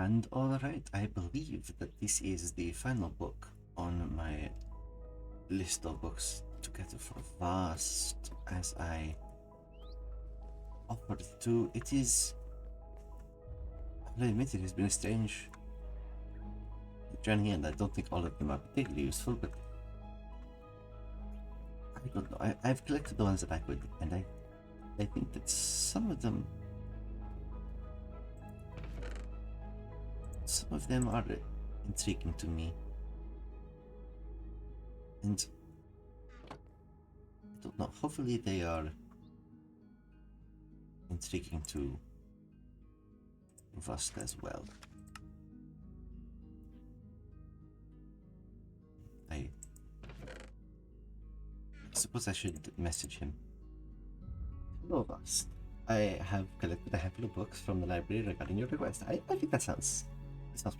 And alright, I believe that this is the final book on my list of books to get for Vast, as I offered to. It is, I'll admit, it has been a strange journey, and I don't think all of them are particularly useful, but I don't know. I've collected the ones that I could, and I think that some of them are intriguing to me. And I don't know, hopefully they are intriguing to Vusk as well. I suppose I should message him. Hello, Vusk. I have collected a handful of books from the library regarding your request. I think that sounds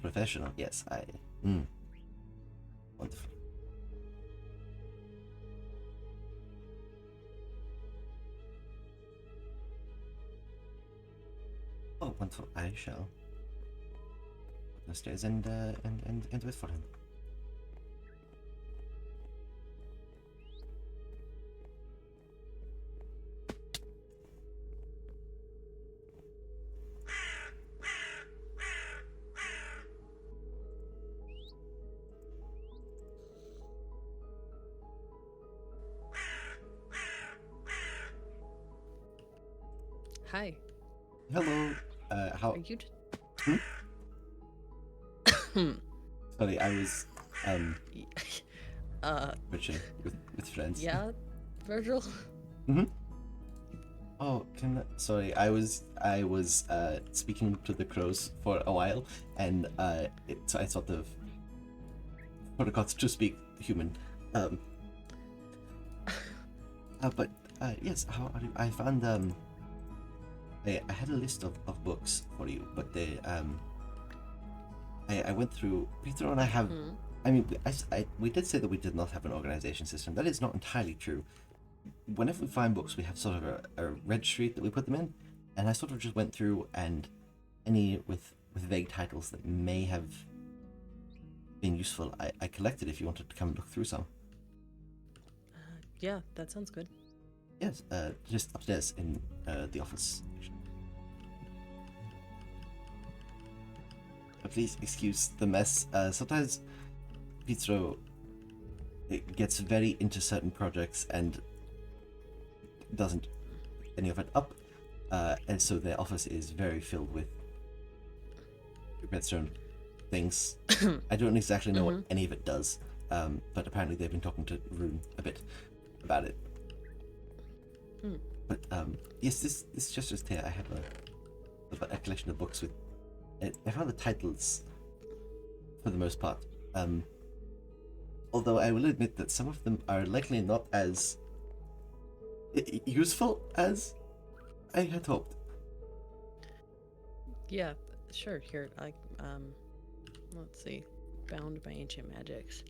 professional. Yes, wonderful. Oh, wonderful. I shall go downstairs and wait for him. Hi. Hello. How? Are you? Sorry, I was Richard with friends. Yeah, Virgil. Oh, sorry, I was speaking to the crows for a while, and so I sort of forgot to speak human. But yes, how are you? I found I had a list of books for you, but I went through Peter and I have. I mean, we did say that we did not have an organization system. That is not entirely true. Whenever we find books, we have sort of a registry that we put them in, and I sort of just went through, and any with vague titles that may have been useful, I collected if you wanted to come and look through some. Yeah, that sounds good. Yes, just upstairs in the office. Please excuse the mess. Sometimes Pietro gets very into certain projects and doesn't any of it up, and so their office is very filled with redstone things. I don't exactly know what any of it does, but apparently they've been talking to Rune a bit about it. But yes, this just here. I have a collection of books with. I found the titles for the most part. Although I will admit that some of them are likely not as useful as I had hoped. Yeah, sure. Here, let's see. Bound by ancient magics.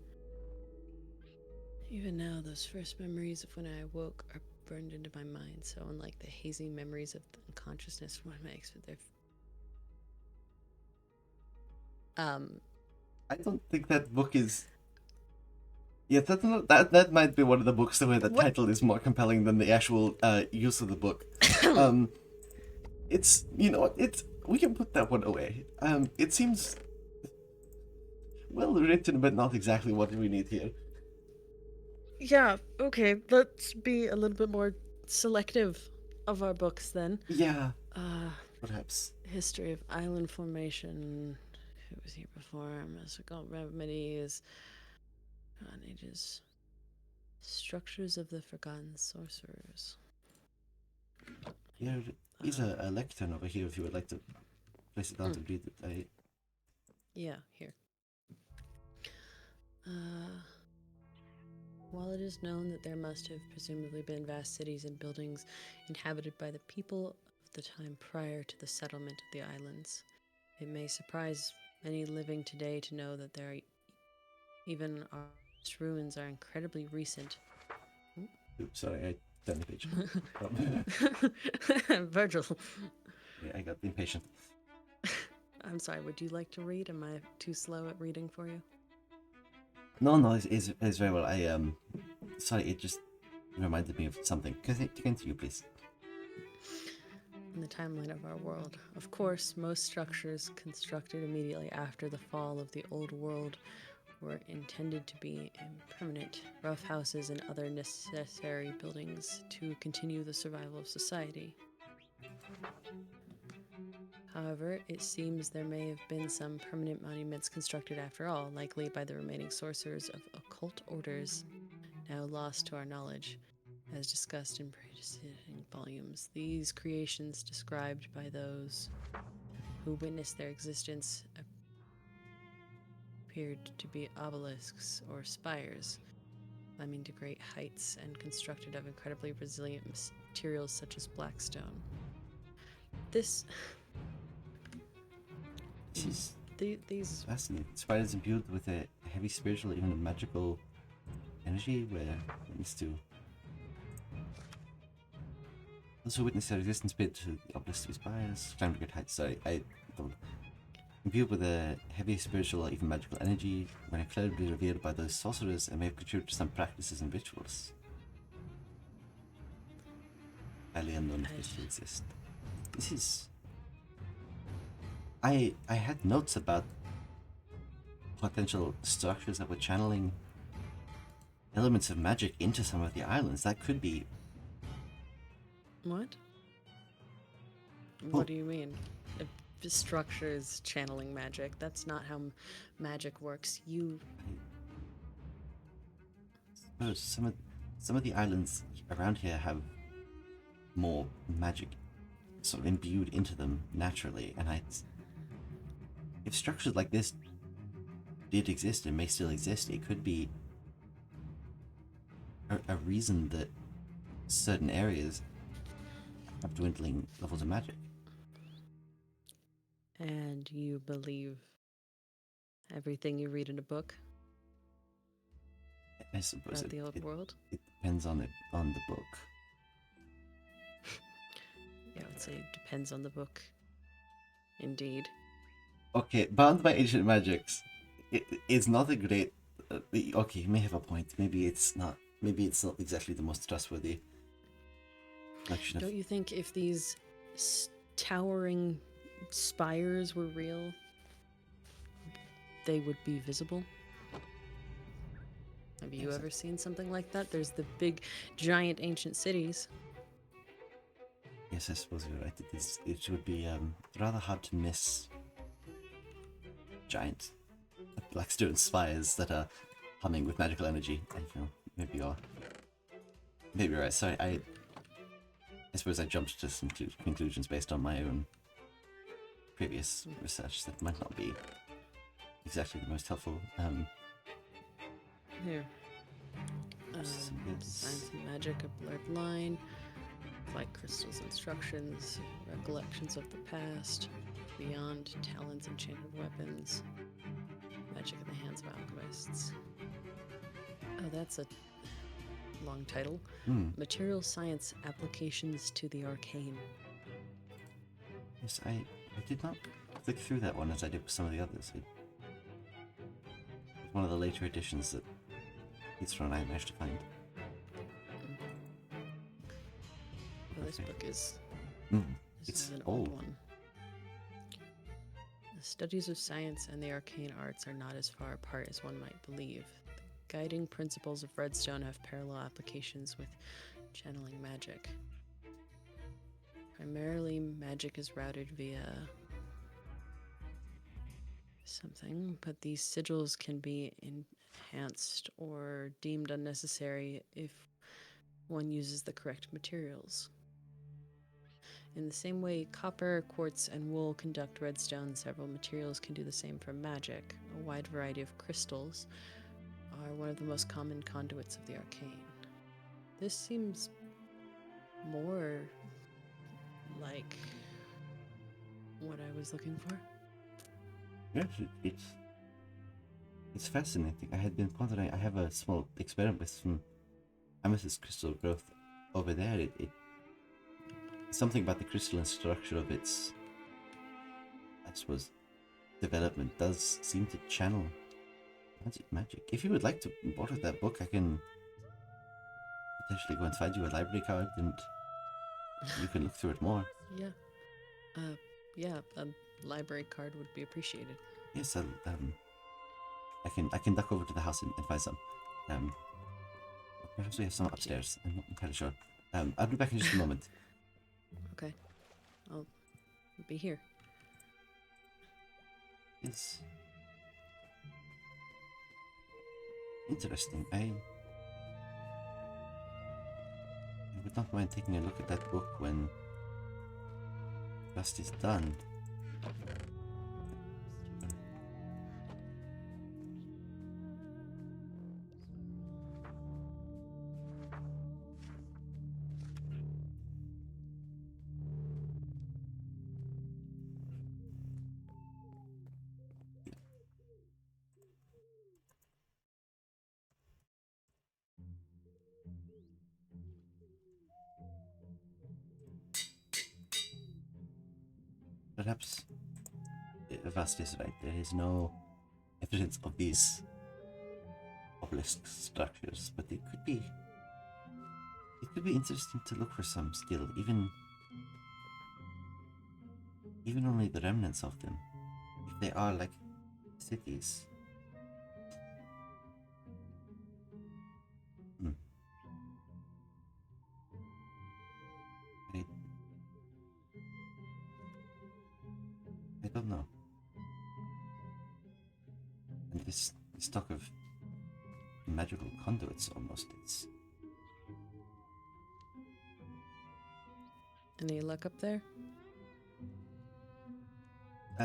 Even now, those first memories of when I awoke are burned into my mind, so unlike the hazy memories of the unconsciousness one makes with their. I don't think that book is. Yeah, that might be one of the books where the title is more compelling than the actual use of the book. It's we can put that one away. It seems well written, but not exactly what we need here. Yeah, okay. Let's be a little bit more selective of our books then. Yeah. Perhaps. History of island formation. Who was here before? Mystical remedies. Ages. Structures of the forgotten sorcerers. Yeah, there's a lectern over here if you would like to place it down to read it. Yeah, here. While it is known that there must have presumably been vast cities and buildings inhabited by the people of the time prior to the settlement of the islands, it may surprise many living today to know that there are even our ruins are incredibly recent. Oops, sorry, I turned the page. Virgil. Yeah, I got impatient. I'm sorry, would you like to read? Am I too slow at reading for you? No, it's very well. Sorry, it just reminded me of something. Continue, please. In the timeline of our world, of course, most structures constructed immediately after the fall of the old world were intended to be impermanent, rough houses and other necessary buildings to continue the survival of society. However, it seems there may have been some permanent monuments constructed after all, likely by the remaining sorcerers of occult orders, now lost to our knowledge. As discussed in preceding volumes, these creations described by those who witnessed their existence appeared to be obelisks or spires, climbing to great heights and constructed of incredibly resilient materials such as blackstone. These Fascinating. Spiders imbued with a heavy spiritual, even a magical energy, where it needs to. Those who witness their existence bid to the obelisk to be spires, climb to great heights. Sorry, I don't. Imbued with a heavy spiritual or even magical energy, when incredibly revered by those sorcerers, and may have contributed to some practices and rituals. Highly unknown if they still exist. This is. I had notes about potential structures that were channeling elements of magic into some of the islands. That could be. What? What do you mean? Structures channeling magic. That's not how magic works. Some of the islands around here have more magic sort of imbued into them naturally, and if structures like this did exist and may still exist, it could be a reason that certain areas have dwindling levels of magic. And you believe everything you read in a book I suppose about the old world? It depends on the book. Yeah, I would say it depends on the book. Indeed. Okay, Bound by Ancient Magics. It's not a great. Okay, you may have a point. Maybe it's not. Maybe it's not exactly the most trustworthy collection of. Don't you think if these towering spires were real, they would be visible? Have you ever seen something like that? There's the big, giant ancient cities. Yes, I suppose you're right. It would be rather hard to miss giant blackstone spires that are humming with magical energy. And, maybe you're right. Sorry, I suppose I jumped to some conclusions based on my own previous research that might not be exactly the most helpful. Here. Science and magic, a blurred line. Like crystals, instructions, recollections of the past, beyond talons, enchanted weapons, magic in the hands of alchemists. Oh, that's a long title. Material science applications to the arcane. Yes, I did not flick through that one as I did with some of the others. It was one of the later editions that Heathrow and I managed to find. Well, this book is. It's is an old. one. The studies of science and the arcane arts are not as far apart as one might believe. The guiding principles of Redstone have parallel applications with channeling magic. Primarily, magic is routed via something, but these sigils can be enhanced or deemed unnecessary if one uses the correct materials. In the same way copper, quartz, and wool conduct redstone, several materials can do the same for magic. A wide variety of crystals are one of the most common conduits of the arcane. This seems more like what I was looking for. Yes, it's fascinating. I had been pondering. I have a small experiment with some amethyst crystal growth over there. It something about the crystalline structure of its, I suppose, development does seem to channel magic. If you would like to borrow that book, I can potentially go and find you a library card and you can look through it more. Yeah. Yeah, a library card would be appreciated. Yes, I can duck over to the house and find some. Perhaps we have some upstairs. I'm not entirely sure. I'll be back in just a moment. Okay. I'll be here. It's interesting. I would not mind taking a look at that book when rust is done. Perhaps Vast is right. There is no evidence of these obelisk structures, but it could be interesting to look for some still, even only the remnants of them, if they are like cities. I don't know. And this talk of magical conduits almost, it's... Any luck up there?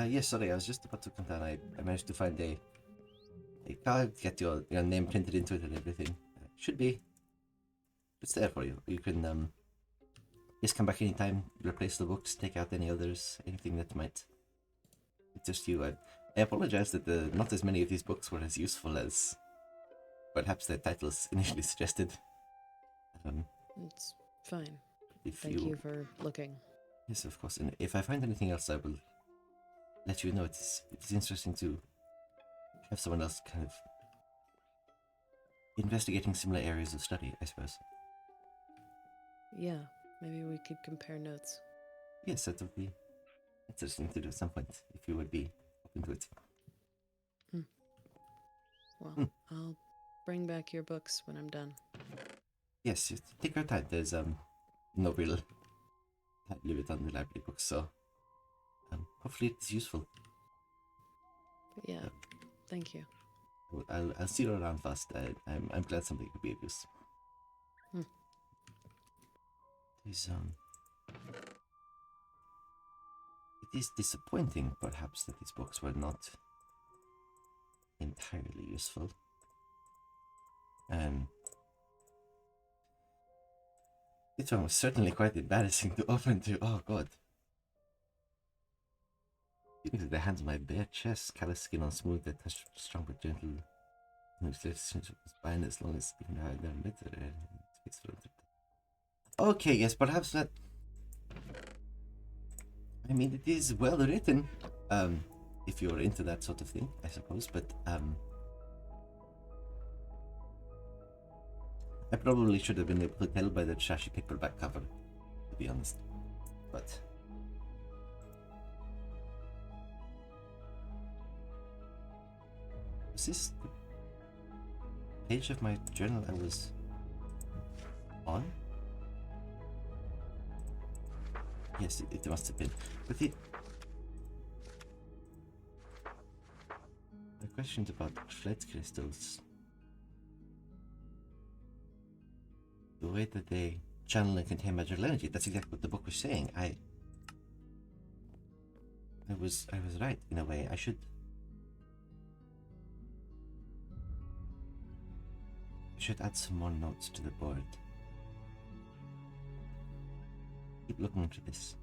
Yes, sorry, I was just about to come down. I managed to find a card, get your name printed into it and everything. Should be. It's there for you. You can just come back anytime, replace the books, take out any others, anything that might interest you. I apologize that not as many of these books were as useful as perhaps their titles initially suggested. It's fine. If Thank you for looking. Yes, of course. And if I find anything else, I will let you know. It's interesting to have someone else kind of investigating similar areas of study, I suppose. Yeah, maybe we could compare notes. Yes, that would be interesting to do at some point, if you would be open to it. Well, I'll bring back your books when I'm done. Yes, take your time. There's no real time limit on the library books, so hopefully it's useful. But yeah, thank you. I'll see you around fast. I'm glad something could be of use. It is disappointing, perhaps, that these books were not entirely useful. This one was certainly quite embarrassing to open to. Oh god. Even with the hands on my bare chest, callous skin on smooth, that touch strong but gentle. Spine as long as even though I've never met her. Okay, yes, perhaps that. I mean, it is well written, if you're into that sort of thing, I suppose, but I probably should have been able to tell by the trashy paperback cover, to be honest, but... Was this the page of my journal I was on? Yes, it must have been. But the questions about fled crystals, the way that they channel and contain magical energy, that's exactly what the book was saying. I was right in a way. I should add some more notes to the board. Keep looking into this.